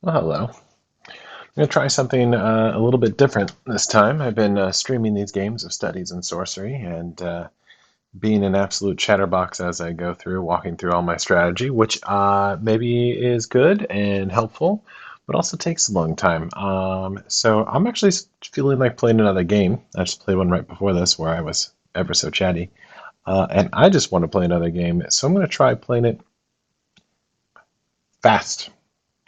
Well, hello. I'm going to try something a little bit different this time. I've been streaming these games of studies in sorcery and being an absolute chatterbox as I go through, walking through all my strategy, which maybe is good and helpful, but also takes a long time. So I'm actually feeling like playing another game. I just played one right before this where I was ever so chatty. And I just want to play another game, so I'm going to try playing it fast.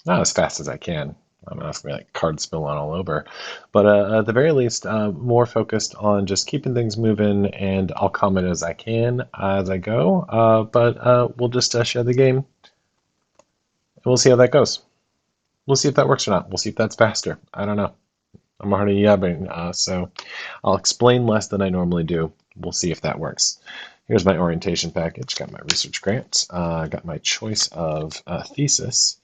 Not as fast as I can. I'm not going to like card spill on all over, but at the very least, more focused on just keeping things moving, and I'll comment as I can as I go. But we'll just share the game, and we'll see how that goes. We'll see if that works or not. We'll see if that's faster. I don't know. I'm already yabbing, so I'll explain less than I normally do. We'll see if that works. Here's my orientation package. Got my research grant. Got my choice of thesis.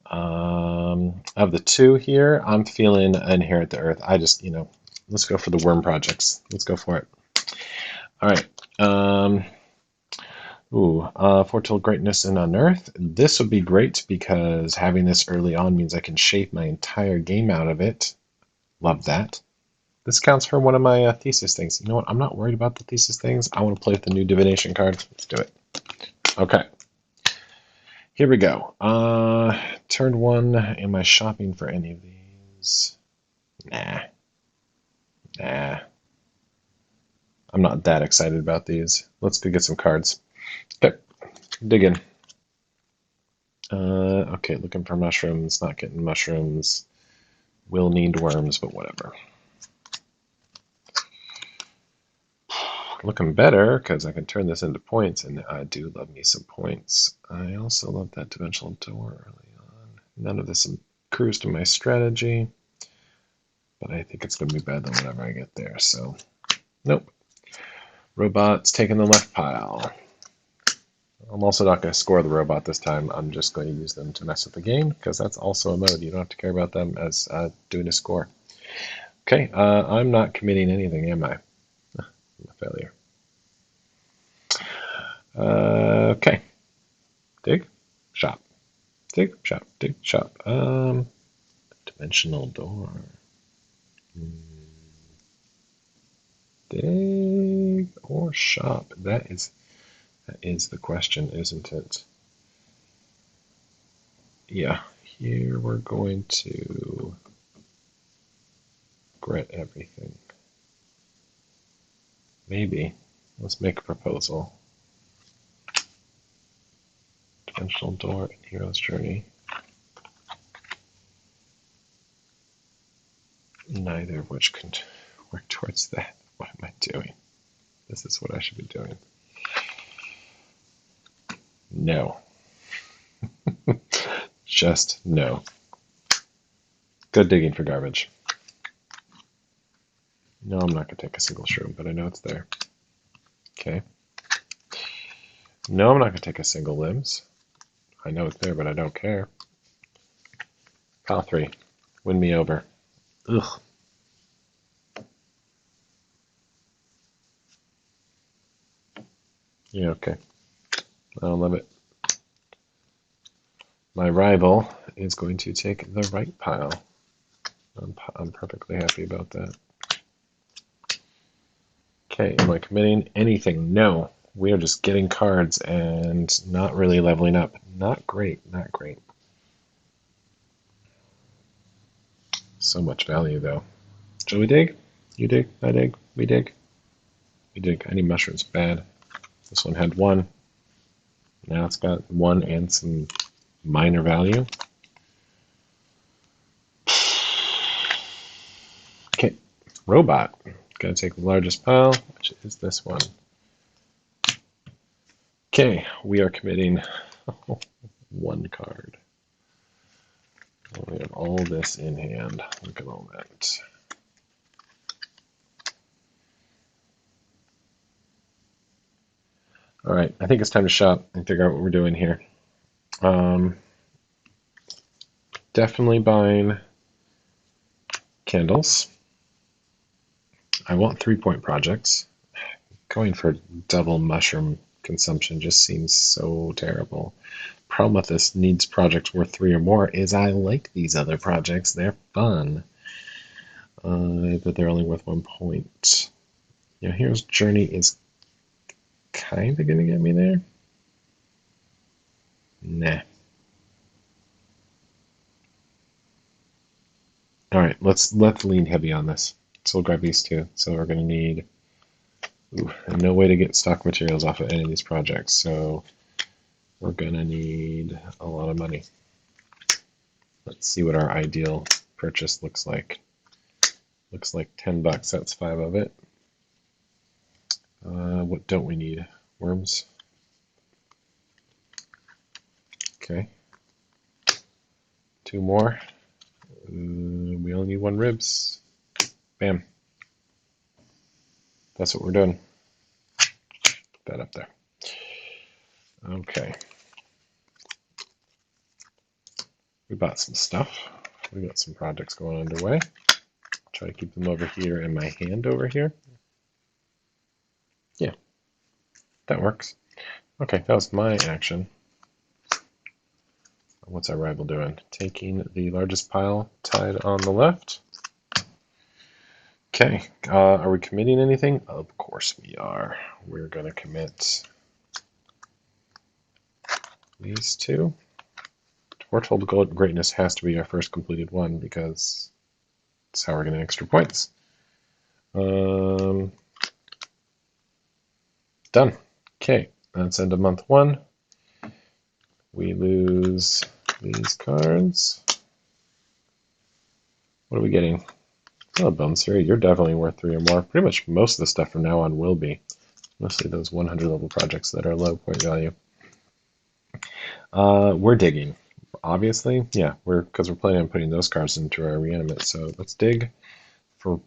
Of the two here, I'm feeling Inherit the Earth. Let's go for the worm projects. Let's go for it. All right. Foretold Greatness and Unearth. This would be great because having this early on means I can shape my entire game out of it. Love that. This counts for one of my thesis things. You know what? I'm not worried about the thesis things. I want to play with the new divination cards. Let's do it. Okay. Here we go. Turn one. Am I shopping for any of these? Nah. Nah. I'm not that excited about these. Let's go get some cards. Okay. Dig in. Okay, looking for mushrooms. Not getting mushrooms. Will need worms, but whatever. Looking better because I can turn this into points, and I do love me some points. I also love that dimensional door early on. None of this accrues to my strategy, but I think it's going to be better than whatever I get there, so nope. Robots taking the left pile. I'm also not going to score the robot this time. I'm just going to use them to mess with the game because that's also a mode. You don't have to care about them as doing a score. Okay, I'm not committing anything, am I? I'm a failure. Okay. Dig, shop. Dig, shop, dig, shop. Dimensional door. Dig or shop? That is the question, isn't it? Yeah, here we're going to grit everything. Maybe. Let's make a proposal. Dimensional door and Hero's Journey. Neither of which can work towards that. What am I doing? This is what I should be doing. No. Just no. Go digging for garbage. No, I'm not going to take a single shroom, but I know it's there. Okay. No, I'm not going to take a single limbs. I know it's there, but I don't care. Pile 3. Win me over. Ugh. Yeah, okay. I don't love it. My rival is going to take the right pile. I'm perfectly happy about that. Okay, am I committing anything? No. We are just getting cards and not really leveling up. Not great, not great. So much value, though. Shall we dig? You dig, I dig, we dig. We dig. I need mushrooms bad. This one had 1. Now it's got 1 and some minor value. Okay, robot. Gotta take the largest pile, which is this one. Okay, we are committing 1 card. We have all this in hand. Look at all that. All right, I think it's time to shop and figure out what we're doing here. Definitely buying candles. I want 3-point projects. Going for double mushroom consumption just seems so terrible. problem with this needs projects worth 3 or more is I like these other projects. They're fun. But they're only worth 1 point. Now here's Journey is kind of going to get me there. Nah. All right, let's lean heavy on this. So we'll grab these two. So we're going to need no way to get stock materials off of any of these projects. So we're going to need a lot of money. Let's see what our ideal purchase looks like. Looks like $10. That's 5 of it. What don't we need? Worms. Okay. 2 more. We only need 1 ribs. Bam. That's what we're doing. Put that up there. Okay. We bought some stuff. We got some projects going underway. Try to keep them over here and my hand over here. Yeah, that works. Okay, that was my action. What's our rival doing? Taking the largest pile tied on the left. Okay, are we committing anything? Of course we are. We're going to commit these 2. Foretold Greatness has to be our first completed one because that's how we're getting extra points. Done. Okay, that's end of month 1. We lose these cards. What are we getting? Oh, Bone Theory, you're definitely worth 3 or more. Pretty much most of the stuff from now on will be. Mostly those 100 level projects that are low point value. We're digging. Obviously, yeah, because we're planning on putting those cards into our reanimate. So let's dig for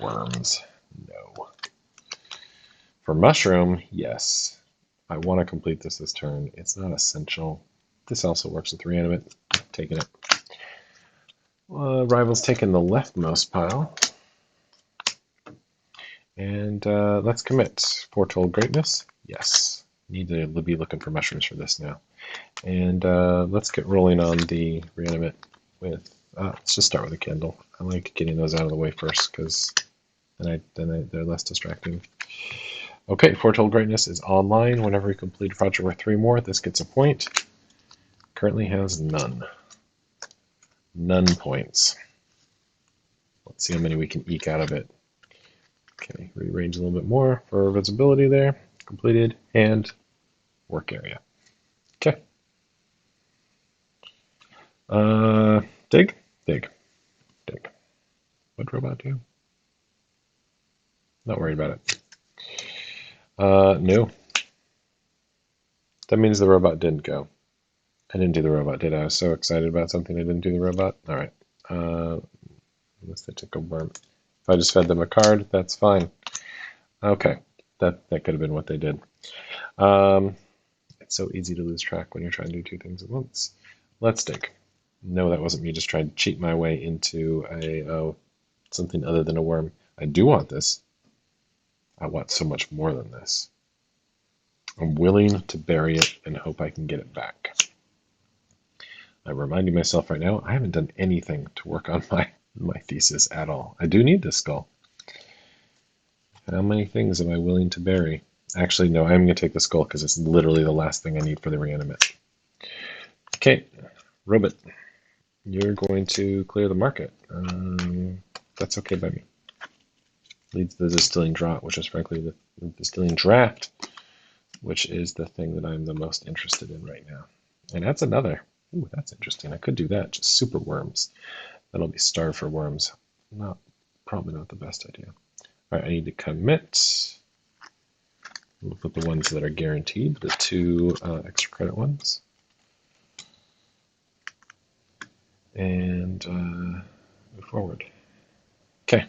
worms. No. For mushroom, yes. I want to complete this turn. It's not essential. This also works with reanimate. Taking it. Rival's taking the leftmost pile. And let's commit. Foretold Greatness. Yes. Need to be looking for mushrooms for this now. And let's get rolling on the reanimate with, let's just start with a candle. I like getting those out of the way first because then they're less distracting. Okay, Foretold Greatness is online. Whenever we complete a project with 3 more, this gets a point. Currently has none. None points. Let's see how many we can eke out of it. Okay, rearrange a little bit more for visibility there. Completed and work area. Okay. Dig. What'd robot do? Not worried about it. No. That means the robot didn't go. I didn't do the robot, did I? I was so excited about something I didn't do the robot. All right. Unless they took a worm. If I just fed them a card, that's fine. Okay. That could have been what they did. It's so easy to lose track when you're trying to do 2 things at once. Let's dig. No, that wasn't me just trying to cheat my way into something other than a worm. I do want this. I want so much more than this. I'm willing to bury it and hope I can get it back. I'm reminding myself right now, I haven't done anything to work on my thesis at all. I do need this skull. How many things am I willing to bury? Actually, no, I'm going to take the skull because it's literally the last thing I need for the reanimate. Okay, Robot, you're going to clear the market. That's okay by me. Leads the distilling draught, which is frankly the distilling draft, which is the thing that I'm the most interested in right now. And that's another. Ooh, that's interesting. I could do that. Just super worms. That'll be starved for worms. Probably not the best idea. All right, I need to commit. We'll put the ones that are guaranteed, the 2 extra credit ones. And move forward. Okay.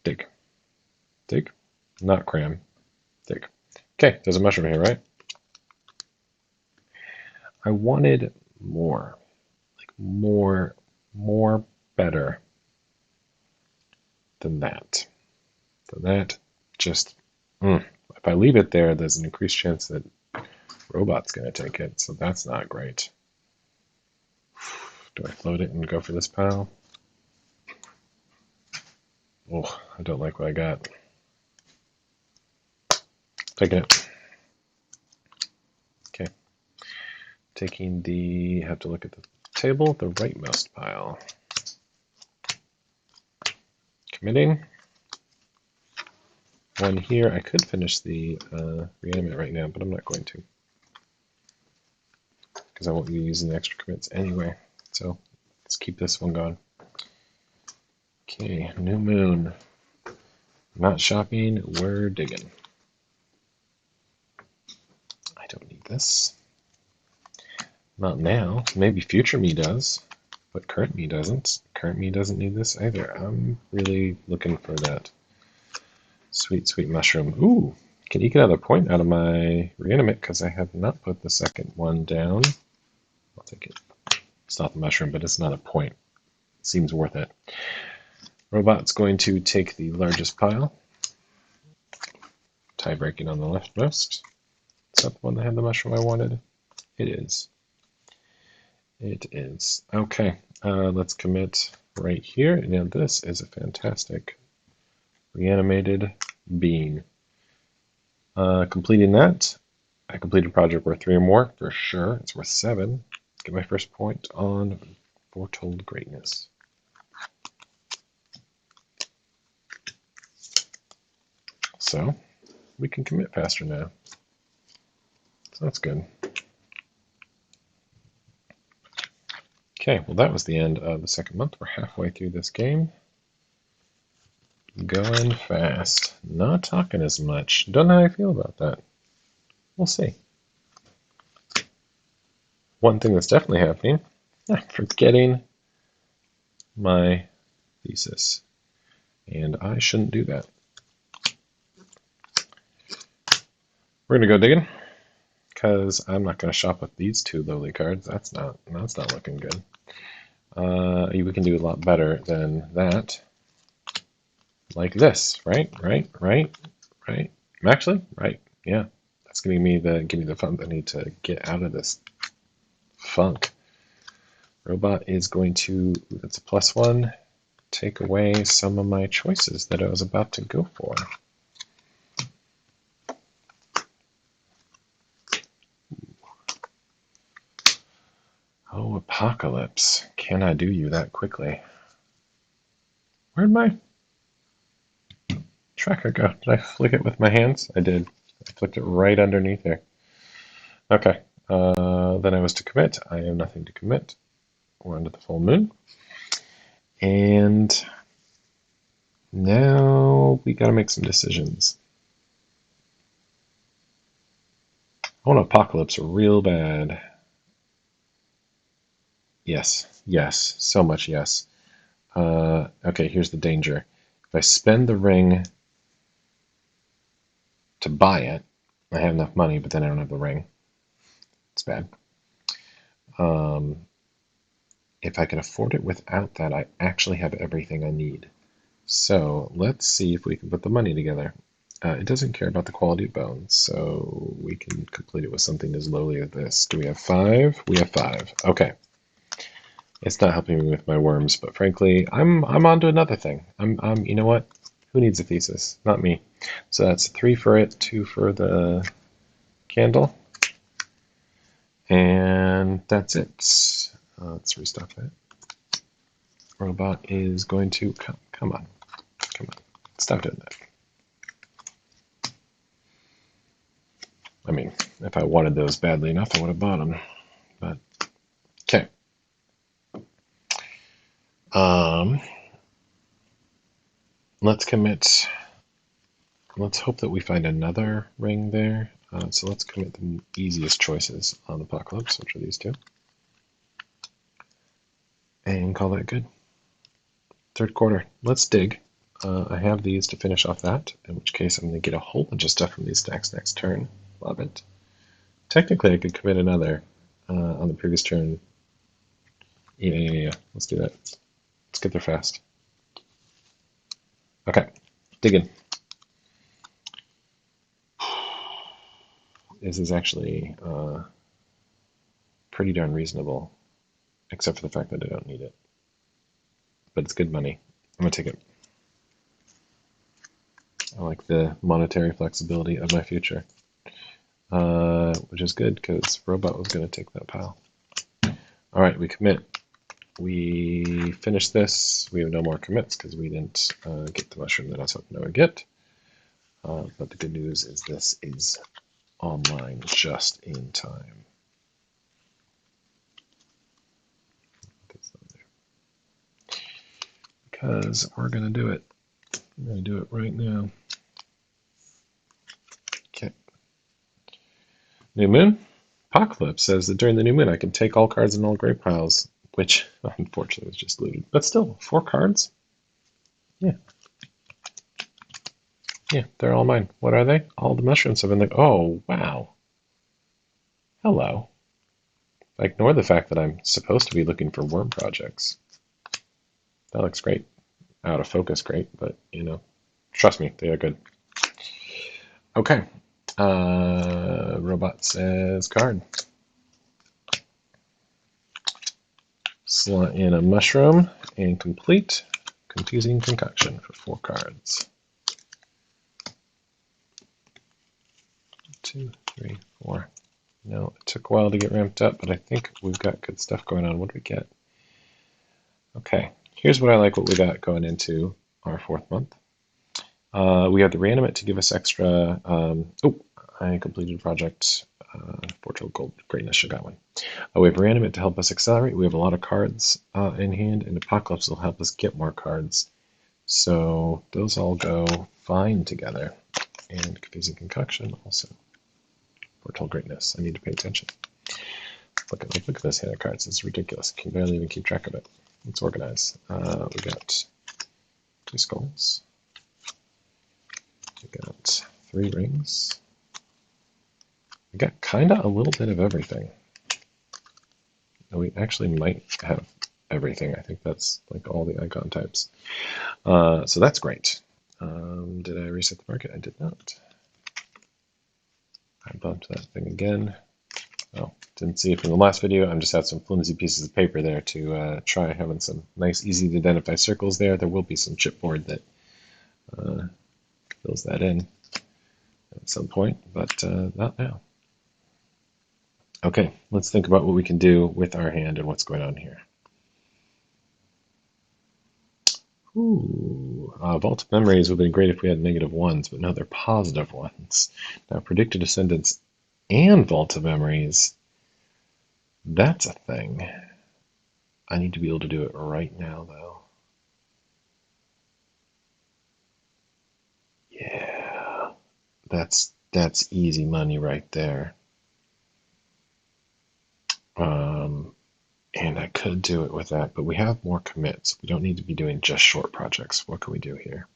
Dig. Dig. Not cram. Dig. Okay, there's a mushroom here, right? I wanted more. Like more better than that. So that just, if I leave it there, there's an increased chance that Robot's going to take it, so that's not great. Do I float it and go for this pile? Oh, I don't like what I got. Taking it. Okay. Taking the, have to look at the table, the rightmost pile. Committing. One here. I could finish the reanimate right now, but I'm not going to. Because I won't be using the extra commits anyway. So let's keep this one going. Okay, new moon. Not shopping, we're digging. I don't need this. Not now. Maybe future me does, but current me doesn't. Current me doesn't need this either. I'm really looking for that sweet, sweet mushroom. Ooh, can eke another point out of my reanimate because I have not put the second one down. I'll take it. It's not the mushroom, but it's not a point. Seems worth it. Robot's going to take the largest pile. Tie breaking on the leftmost. Is that the one that had the mushroom I wanted? It is. It is. Okay, let's commit right here. Now this is a fantastic reanimated being. Completing that, I completed a project worth 3 or more, for sure. It's worth 7. Get my first point on Foretold Greatness. So, we can commit faster now. So that's good. Okay, well that was the end of the second month. We're halfway through this game. Going fast. Not talking as much. Don't know how I feel about that. We'll see. One thing that's definitely happening, I'm forgetting my thesis. And I shouldn't do that. We're gonna go digging, because I'm not gonna shop with these 2 lowly cards. That's not looking good. We can do a lot better than that. Like this, right? Actually, right, yeah. That's give me the funk I need to get out of this funk. Robot is going to, that's a +1, take away some of my choices that I was about to go for. Oh, Apocalypse. Can I do you that quickly? Where'd my tracker go? Did I flick it with my hands? I did. I flicked it right underneath there. Okay. Then I was to commit. I have nothing to commit. We're under the full moon. And now we gotta make some decisions. I want Apocalypse real bad. Yes, so much yes. Okay, here's the danger. If I spend the ring to buy it, I have enough money, but then I don't have the ring. It's bad. If I can afford it without that, I actually have everything I need. So let's see if we can put the money together. It doesn't care about the quality of bones, so we can complete it with something as lowly as this. Do we have 5? We have 5. Okay. It's not helping me with my worms, but frankly, I'm on to another thing. You know what? Who needs a thesis? Not me. So that's 3 for it, 2 for the candle, and that's it. Let's restop that. Robot is going to come on, stop doing that. I mean, if I wanted those badly enough, I would have bought them. But okay. Let's commit. Let's hope that we find another ring there. So let's commit the easiest choices on Apocalypse, which are these 2. And call that good. Third quarter. Let's dig. I have these to finish off that, in which case I'm going to get a whole bunch of stuff from these stacks next turn. Love it. Technically, I could commit another on the previous turn. Yeah. Let's do that. Let's get there fast. Okay. Digging. This is actually pretty darn reasonable, except for the fact that I don't need it. But it's good money. I'm gonna take it. I like the monetary flexibility of my future, which is good because Robot was gonna take that pile. All right, we commit. We finish this. We have no more commits because we didn't get the mushroom that I was hoping I would get. But the good news is this is online just in time. Because we're going to do it. We're going to do it right now. Okay. New moon? Apocalypse says that during the new moon I can take all cards in all gray piles, which unfortunately was just looted. But still, 4 cards? Yeah. Yeah, they're all mine. What are they? All the mushrooms have been like, oh, wow. Hello. I ignore the fact that I'm supposed to be looking for worm projects. That looks great. Out of focus, great, but you know, trust me, they are good. Okay. Robot says card. Slot in a mushroom and complete confusing concoction for 4 cards. 2, 3, 4. No, it took a while to get ramped up, but I think we've got good stuff going on. What do we get? Okay, here's what I like what we got going into our 4th month. We have the reanimate to give us extra. I completed a project. Portrait Gold Greatness, I got one. We have reanimate to help us accelerate. We have a lot of cards in hand, and Apocalypse will help us get more cards. So those all go fine together. And confusing concoction also. Portal Greatness. I need to pay attention. Look at this hand of cards. It's ridiculous. I can barely even keep track of it. Let's organize. We got 2 skulls. We got 3 rings. We got kind of a little bit of everything. We actually might have everything. I think that's like all the icon types. So that's great. Did I reset the market? I did not. I bumped that thing again. Oh, didn't see it from the last video. I'm just had some flimsy pieces of paper there to try having some nice, easy to identify circles there. There will be some chipboard that fills that in at some point, but not now. Okay, let's think about what we can do with our hand and what's going on here. Ooh, Vault of Memories would have been great if we had -1s, but no, they're positive ones. Now, Predicted Descendants and Vault of Memories, that's a thing. I need to be able to do it right now, though. Yeah, that's easy money right there. And I could do it with that, but we have more commits. We don't need to be doing just short projects. What can we do here?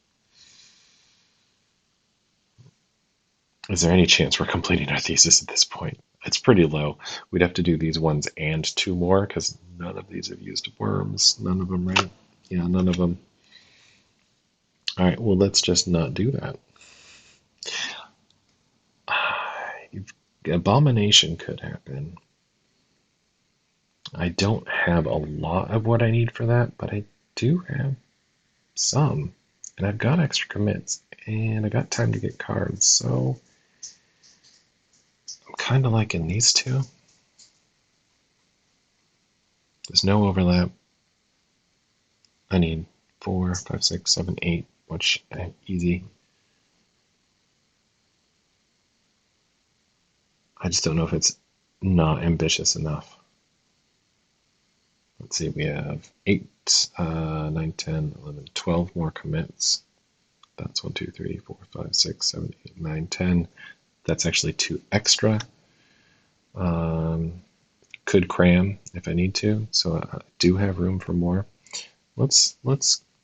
Is there any chance we're completing our thesis at this point? It's pretty low. We'd have to do these ones and 2 more because none of these have used worms. None of them, right? Yeah, none of them. All right, well, let's just not do that. Abomination could happen. I don't have a lot of what I need for that, but I do have some. And I've got extra commits, and I got time to get cards, so I'm kind of liking these 2. There's no overlap. I need 4, 5, 6, 7, 8, which easy. I just don't know if it's not ambitious enough. Let's see, we have 8, 9, 10, 11, 12 more commits. That's 1, 2, 3, 4, 5, 6, 7, 8, 9, 10. That's actually 2 extra. Could cram if I need to, so I do have room for more. Let's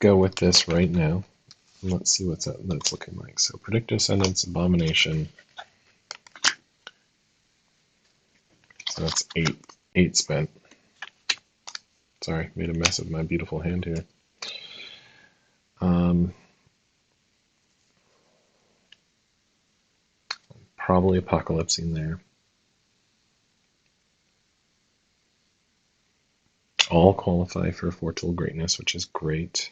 go with this right now. Let's see what that's looking like. So Predictive Descendants, Abomination. So that's 8 spent. Sorry, made a mess of my beautiful hand here. probably apocalypsing there. All qualify for Foretold Greatness, which is great.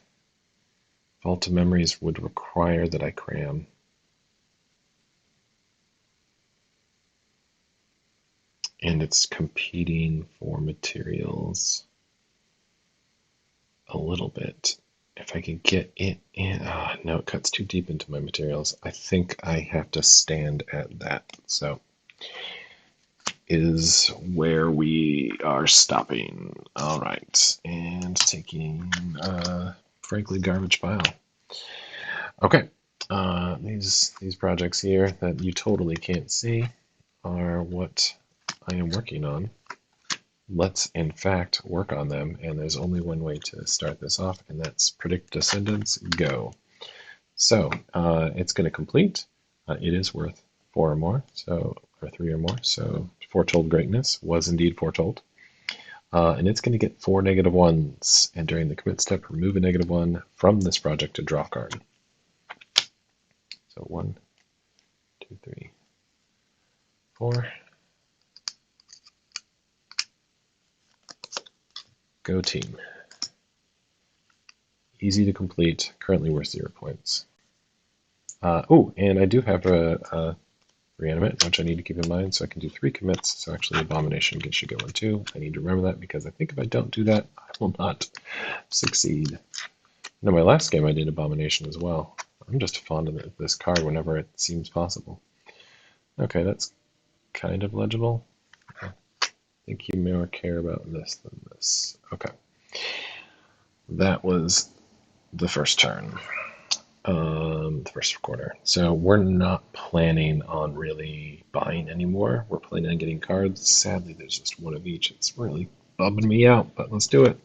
Vault of Memories would require that I cram. And it's competing for materials a little bit. If I could get it in, no, it cuts too deep into my materials. I think I have to stand at that. So is where we are stopping. All right, and taking frankly garbage pile. Okay, these projects here that you totally can't see are what I am working on. Let's in fact work on them, and there's only one way to start this off, and that's predict descendants, go. So it's going to complete. It is worth 4 or more, so or 3 or more. So foretold greatness was indeed foretold, and it's going to get 4 -1s. And during the commit step, remove a -1 from this project to draw a card. So 1, 2, 3, 4. Go team. Easy to complete. Currently worth 0 points. Oh, and I do have a reanimate, which I need to keep in mind, so I can do 3 commits. So actually Abomination gets you going too. I need to remember that because I think if I don't do that, I will not succeed. No, my last game I did Abomination as well. I'm just fond of this card whenever it seems possible. Okay, that's kind of legible. I think you more care about this than this. Okay. That was the first turn. The first quarter. So we're not planning on really buying anymore. We're planning on getting cards. Sadly, there's just one of each. It's really bumming me out, but let's do it.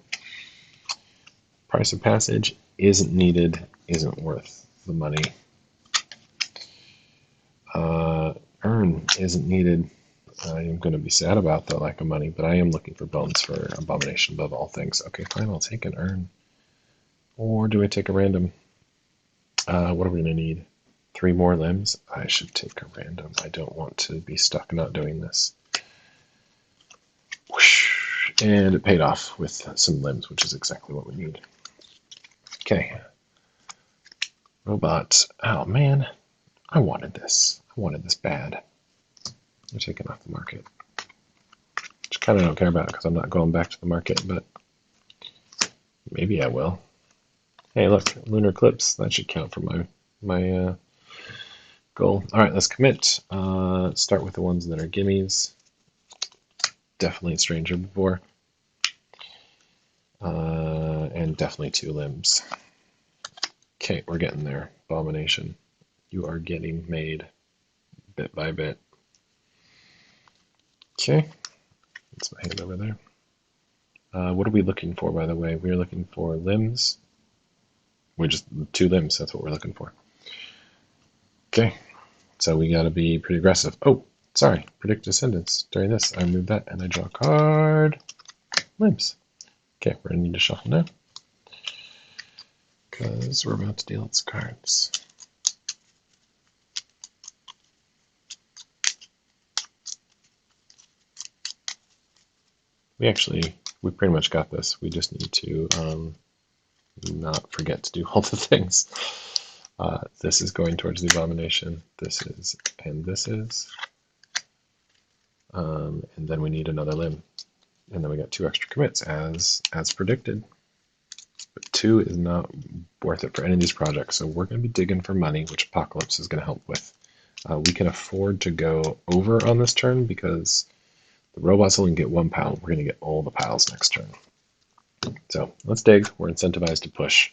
Price of Passage isn't needed, isn't worth the money. Earn isn't needed. I am going to be sad about the lack of money, but I am looking for bones for Abomination above all things. Okay, fine, I'll take an Earn. Or do I take a random? What are we going to need? 3 more limbs? I should take a random. I don't want to be stuck not doing this. Whoosh. And it paid off with some limbs, which is exactly what we need. Okay. Robot. Oh, man. I wanted this. I wanted this bad. They're taken off the market. Which kind of don't care about because I'm not going back to the market, but maybe I will. Hey, look, lunar eclipse. That should count for my goal. All right, let's commit. Start with the ones that are gimmies. Definitely a stranger before. And definitely 2 limbs. Okay, we're getting there. Abomination. You are getting made bit by bit. Okay, that's my hand over there. What are we looking for, by the way? We're looking for limbs. We're just 2 limbs, that's what we're looking for. Okay, so we gotta be pretty aggressive. Oh, sorry, predict descendants. During this, I move that and I draw a card. Limbs. Okay, we're gonna need to shuffle now because we're about to deal its cards. We pretty much got this. We just need to not forget to do all the things. This is going towards the Abomination. This is, and this is. And then we need another limb. And then we got 2 extra commits as predicted. But 2 is not worth it for any of these projects. So we're going to be digging for money, which Apocalypse is going to help with. We can afford to go over on this turn because the robots only get 1 pile. We're going to get all the piles next turn. So let's dig. We're incentivized to push.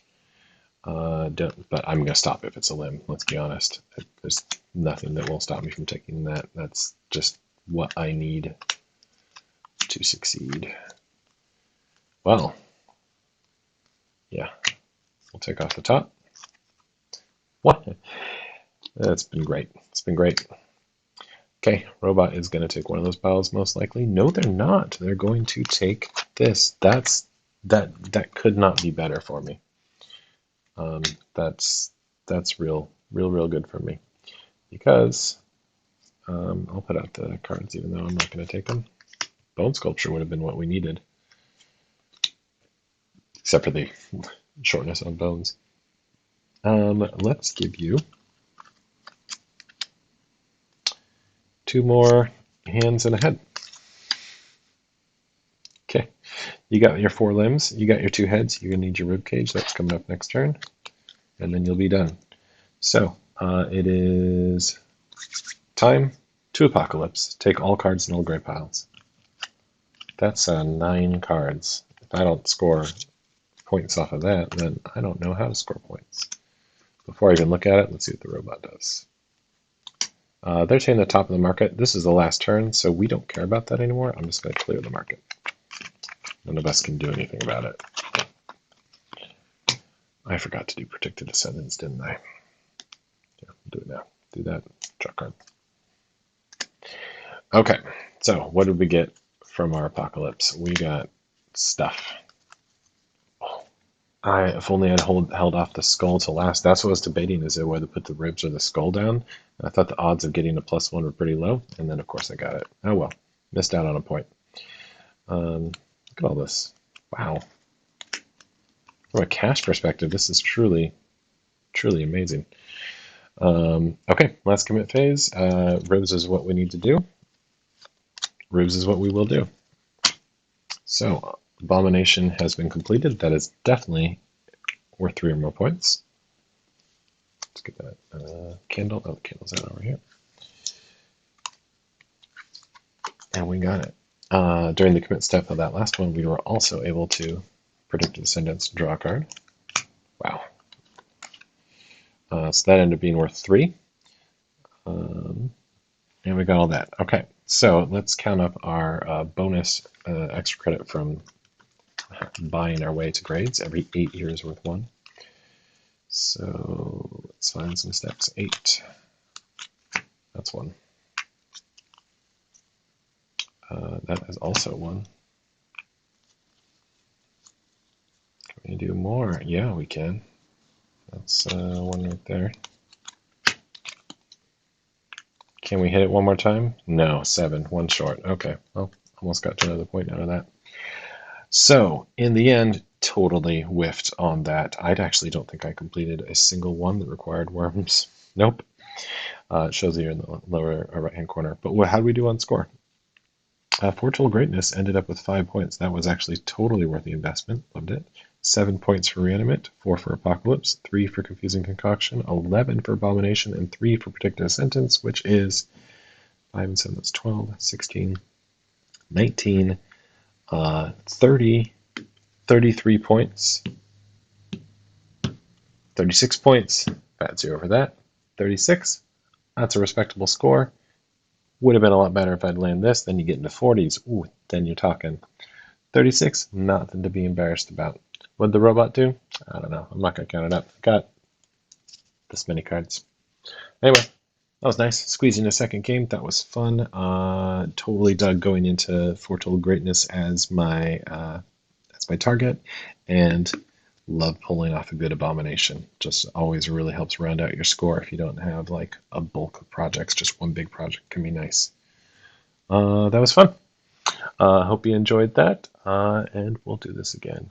But I'm going to stop if it's a limb, let's be honest. There's nothing that will stop me from taking that. That's just what I need to succeed. Well, yeah, we'll take off the top. What? That's been great. It's been great. Okay, robot is going to take one of those piles most likely. No, they're not. They're going to take this. That could not be better for me. That's real good for me because I'll put out the cards even though I'm not going to take them. Bone Sculpture would have been what we needed. Except for the shortness on bones. Let's give you 2 more hands and a head. Okay, you got your 4 limbs, you got your 2 heads, you're going to need your rib cage, that's coming up next turn, and then you'll be done. So, it is time to Apocalypse. Take all cards in all gray piles. That's 9 cards. If I don't score points off of that, then I don't know how to score points. Before I even look at it, let's see what the robot does. They're taking the top of the market. This is the last turn, so we don't care about that anymore. I'm just going to clear the market. None of us can do anything about it. I forgot to do Predicted Descendants, didn't I? Yeah, I'll do it now. Do that. Draw card. Okay, so what did we get from our Apocalypse? We got stuff. If only I'd held off the skull to last. That's what I was debating, is it whether to put the ribs or the skull down. I thought the odds of getting a +1 were pretty low, and then of course I got it. Oh well, missed out on a point. Look at all this. Wow. From a cash perspective, this is truly, truly amazing. Okay, last commit phase. Ribs is what we need to do. Ribs is what we will do. So, Abomination has been completed. That is definitely worth 3 or more points. Let's get that candle. Oh, the candle's out over here. And we got it. During the commit step of that last one, we were also able to predict Descendants, draw a card. Wow. So that ended up being worth 3. And we got all that. Okay, so let's count up our bonus extra credit from buying our way to grades. Every 8 years worth 1. So let's find some steps. 8. That's 1. That is also 1. Can we do more? Yeah, we can. That's 1 right there. Can we hit it one more time? No, 7. 1 short. Okay, well, almost got to another point out of that. So, in the end, totally whiffed on that. I actually don't think I completed a single one that required worms. Nope. It shows here in the lower right-hand corner. But how do we do on score? Foretold Greatness ended up with 5 points. That was actually totally worth the investment. Loved it. 7 points for Reanimate, 4 for Apocalypse, 3 for Confusing Concoction, 11 for Abomination, and 3 for Predictive Sentence, which is 5 and 7, that's 12, 16, 19, 30, 33 points, 36 points, bad 0 for that, 36, that's a respectable score. Would have been a lot better if I'd landed this, then you get into 40s, ooh, then you're talking. 36, nothing to be embarrassed about. What'd the robot do? I don't know. I'm not going to count it up. Got this many cards. Anyway, that was nice. Squeezing a second game. That was fun. Totally dug going into Foretold Greatness as my target, and love pulling off a good Abomination. Just always really helps round out your score if you don't have like a bulk of projects. Just one big project can be nice. That was fun. Hope you enjoyed that, and we'll do this again.